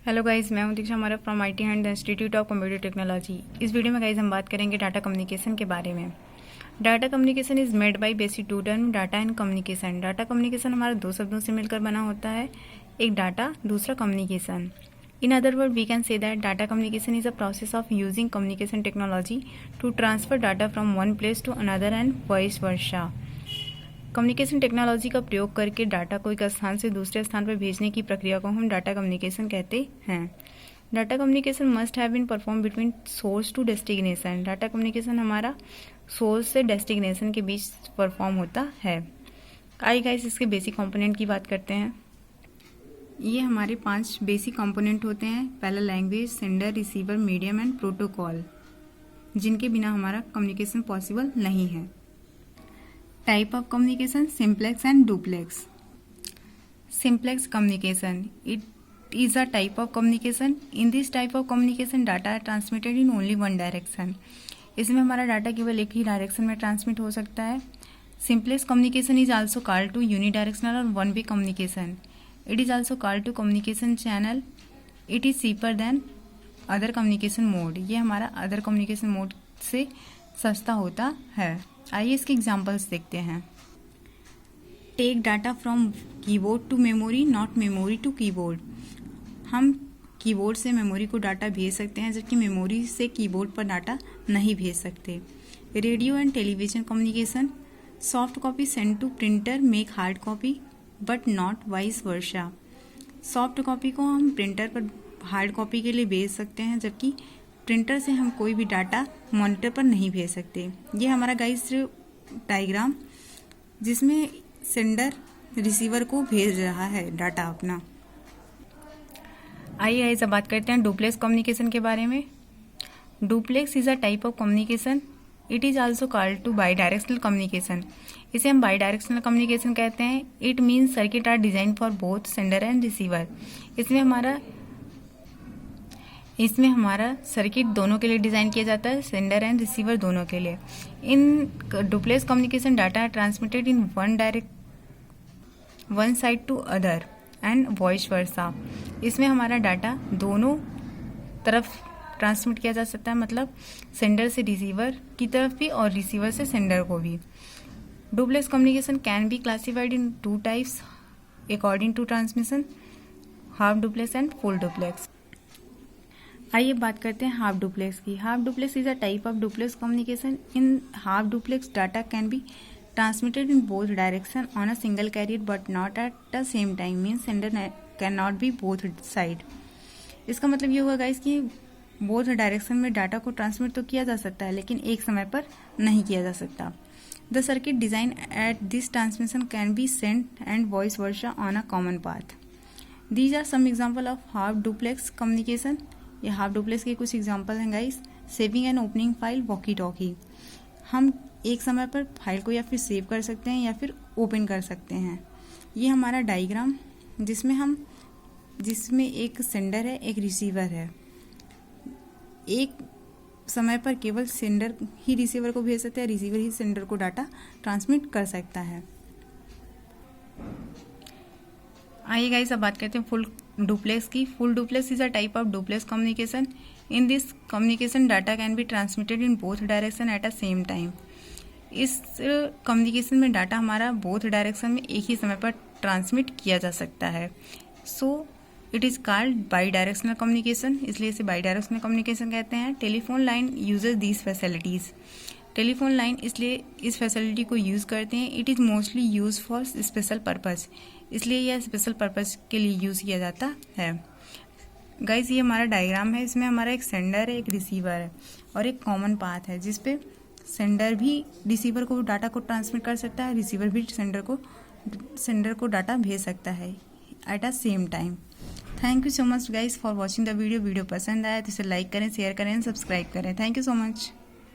Hello guys, मैं हूं दीक्षा हमारा from IT and institute of computer technology. इस वीडियो में गाइज हम बात करेंगे डाटा कम्युनिकेशन के बारे में। Data communication is made by basic two term data and communication. Data communication हमारा दो शब्दों से मिलकर बना होता है, एक डाटा, दूसरा communication. In other word we can say that data communication is a process of using communication technology to transfer data from one place to another and vice versa. Communication technology का प्रयोग करके data को एक स्थान से दूसरे स्थान पर भेजने की प्रक्रिया को हम डाटा कम्युनिकेशन कहते हैं। Data communication must have been perform between source to destination. Data communication हमारा सोर्स से डेस्टिनेशन के बीच परफॉर्म होता है। आइए गाइस इसके बेसिक कंपोनेंट की बात करते हैं। ये हमारे 5 बेसिक कंपोनेंट होते हैं। पहला language, sender, receiver, medium and protocol, जिनके बिना हमारा कम्युनिकेशन पॉसिबल नहीं है। Type of communication: simplex and duplex. Simplex communication. It is a type of communication. In this type of communication, data are transmitted in only one direction. इसमें हमारा data केवल एक ही direction में ट्रांसमिट हो सकता है। Simplex communication is also called to unidirectional or one-way communication. It is also called to communication channel. It is cheaper than other communication mode. ये हमारा other communication mode से सस्ता होता है। आइए इसके एग्जाम्पल्स देखते हैं। Take data from keyboard to memory, not memory to keyboard. हम कीबोर्ड से मेमोरी को डाटा भेज सकते हैं, जबकि मेमोरी से कीबोर्ड पर डाटा नहीं भेज सकते। Radio and television communication: soft copy send to printer make hard copy but not vice versa. Soft copy को हम प्रिंटर पर हार्ड कॉपी के लिए भेज सकते हैं, जबकि प्रिंटर से हम कोई भी डाटा मॉनिटर पर नहीं भेज सकते। ये हमारा गाइस डायग्राम, जिसमें सेंडर रिसीवर को भेज रहा है डाटा अपना। आइए गाइस अब बात करते हैं डुप्लेक्स कम्युनिकेशन के बारे में। Duplex is a type of communication. It is also called to bidirectional communication. इसे हम बाई डायरेक्शनल कम्युनिकेशन कहते हैं। It means circuit are design for both sender and receiver. इसमें हमारा सर्किट दोनों के लिए डिज़ाइन किया जाता है, सेंडर एंड रिसीवर दोनों के लिए। In duplex communication data transmitted in one side to other end vice versa. इसमें हमारा डाटा दोनों तरफ ट्रांसमिट किया जा सकता है, मतलब सेंडर से रिसीवर की तरफ भी और रिसीवर से सेंडर को भी। Duplex communication can be classified in 2 types according to transmission: half duplex and full duplex. आइए बात करते हैं हाफ डुप्लेक्स की। Half duplex is a type of duplex communication. In half duplex data can be transmitted in both direction on a single carrier but not at the same time, means sender can not be both side. इसका मतलब ये होगा guys कि both direction में data को transmit तो किया जा सकता है, लेकिन एक समय पर नहीं किया जा सकता। The circuit design at this transmission can be sent and vice versa on a common path. These are some example of half duplex communication. ये हाफ डुप्लेक्स के कुछ एग्जांपल हैं guys. Saving and opening file, walkie talkie. हम एक समय पर file को या फिर सेव कर सकते हैं या फिर ओपन कर सकते हैं। ये हमारा डायग्राम, जिसमें एक सेंडर है, एक रिसीवर है। एक समय पर केवल सेंडर ही रिसीवर को भेज सकता है, रिसीवर ही सेंडर को डाटा ट्रांसमिट कर सकता है। आइए गाइस अब बात करते हैं फुल डुप्लेक्स की। Full duplex is a type of duplex communication. In this communication data can be transmitted in both direction at a same time. इस कम्युनिकेशन में डाटा हमारा बोथ डायरेक्शन में एक ही समय पर ट्रांसमिट किया जा सकता है। So it is called by directional communication, इसलिए इसे बाई डायरेक्शनल कम्युनिकेशन कहते हैं। Telephone line uses these facilities. Telephone line इसलिए इस फैसिलिटी को यूज़ करते हैं। It is mostly use for special purpose, इसलिए यह स्पेशल पर्पस के लिए यूज़ किया जाता है। गाइस ये हमारा डायग्राम है। इसमें हमारा एक सेंडर है, एक रिसीवर है और एक कॉमन पाथ है, जिसपे सेंडर भी रिसीवर को डाटा को ट्रांसमिट कर सकता है, रिसीवर भी सेंडर को डाटा भेज सकता है at a same time. Thank you so much guys for watching the video. Video पसंद आया तो इसे लाइक करें, शेयर करें, सब्सक्राइब करें। Thank you so much.